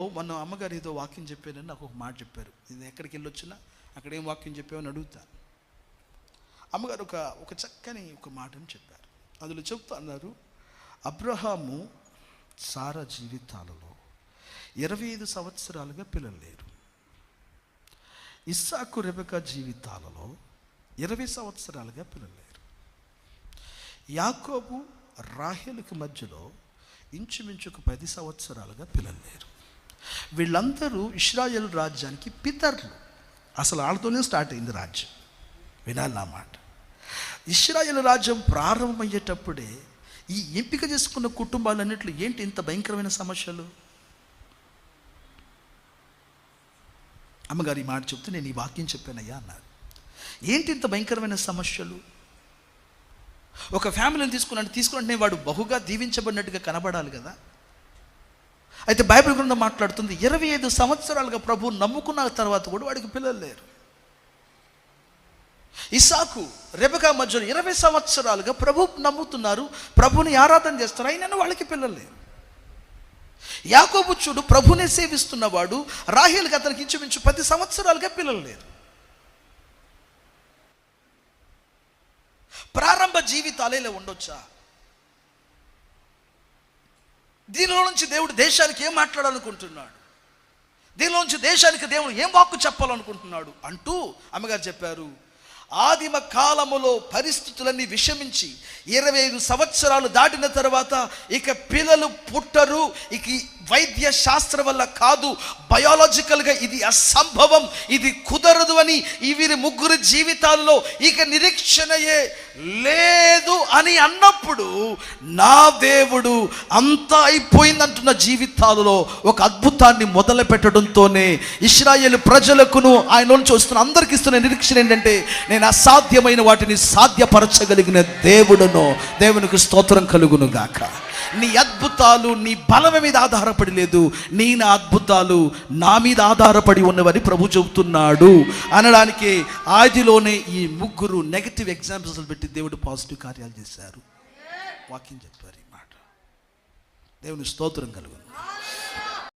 మొన్న అమ్మగారు ఏదో వాక్యం చెప్పారని నాకు ఒక మాట చెప్పారు. నేను ఎక్కడికి వెళ్ళొచ్చినా అక్కడ ఏం వాక్యం చెప్పామని అడుగుతాను. అమ్మగారు ఒక చక్కని ఒక మాటని చెప్పారు. అందులో చెప్తా అన్నారు, అబ్రహాము సారా జీవితాలలో 25 సంవత్సరాలుగా పిల్లలు లేరు. ఇస్సాకు రెబెకా జీవితాలలో 20 సంవత్సరాలుగా పిల్లలు లేరు. యాకోబు రాహేలుకి మధ్యలో ఇంచుమించుకు 10 సంవత్సరాలుగా పిల్లలు లేరు. వీళ్ళందరూ ఇశ్రాయేల్ రాజ్యానికి పితరులు. అసలు వాళ్ళతోనే స్టార్ట్ అయింది రాజ్యం. వినాలి నా మాట. ఇశ్రాయేల్ రాజ్యం ప్రారంభమయ్యేటప్పుడే ఈ ఎంపిక చేసుకున్న కుటుంబాలన్నింటిలో ఏంటి ఇంత భయంకరమైన సమస్యలు? అమ్మగారు ఈ మాట చెప్తే నేను ఈ వాక్యం చెప్పానయ్యా అన్నారు. ఏంటి ఇంత భయంకరమైన సమస్యలు? ఒక ఫ్యామిలీని తీసుకున్నట్టే వాడు బహుగా దీవించబడినట్టుగా కనబడాలి కదా. అయితే బైబిల్ గ్రంథం మాట్లాడుతుంది 25 సంవత్సరాలుగా ప్రభు నమ్ముకున్న తర్వాత కూడా వాడికి పిల్లలు లేరు. ఇస్సాకు రెబెకా మధ్యలో 20 సంవత్సరాలుగా ప్రభు నమ్ముతున్నారు, ప్రభుని ఆరాధన చేస్తారు, అయినా వాళ్ళకి పిల్లలు లేరు. యాకోబు చూడు ప్రభునే సేవిస్తున్నవాడు, రాహేలుకి అతనికి ఇంచుమించు 10 సంవత్సరాలుగా పిల్లలు లేరు. ప్రారంభ జీవితాలే ఇలా ఉండొచ్చా? దీనిలో నుంచి దేవుడు దేశానికి ఏం మాట్లాడాలనుకుంటున్నాడు, దీనిలో నుంచి దేశానికి దేవుడు ఏం వాక్కు చెప్పాలనుకుంటున్నాడు అంటూ అమ్మగారు చెప్పారు. ఆదిమ కాలములో పరిస్థితులన్నీ విషమించి 25 సంవత్సరాలు దాటిన తర్వాత ఇక పిల్లలు పుట్టరు. ఇక వైద్య శాస్త్రం వల్ల కాదు, బయాలజికల్గా ఇది అసంభవం, ఇది కుదరదు అని వీరి ముగ్గురు జీవితాల్లో ఇక నిరీక్షణయే లేదు అని అన్నప్పుడు నా దేవుడు అంతా అయిపోయిందంటున్న జీవితాలలో ఒక అద్భుతాన్ని మొదలు పెట్టడంతోనే ఇశ్రాయేలు ప్రజలకును ఆయన నుంచి వస్తున్న అందరికి ఇస్తున్న నిరీక్షణ ఏంటంటే, నేను అసాధ్యమైన వాటిని సాధ్యపరచగలిగిన దేవుడును. దేవునికి స్తోత్రం కలుగును గాక. నీ అద్భుతాలు నీ బలం మీద ఆధారపడి లేదు, నీ నా అద్భుతాలు నా మీద ఆధారపడి ఉన్నవని ప్రభు చెబుతున్నాడు అనడానికి ఆదిలోనే ఈ ముగ్గురు నెగటివ్ ఎగ్జాంపుల్స్ పెట్టి దేవుడు పాజిటివ్ కార్యాలు చేశారు. వాక్యం చెప్పారు. ఈ మాట దేవుని స్తోత్రం కలుగును.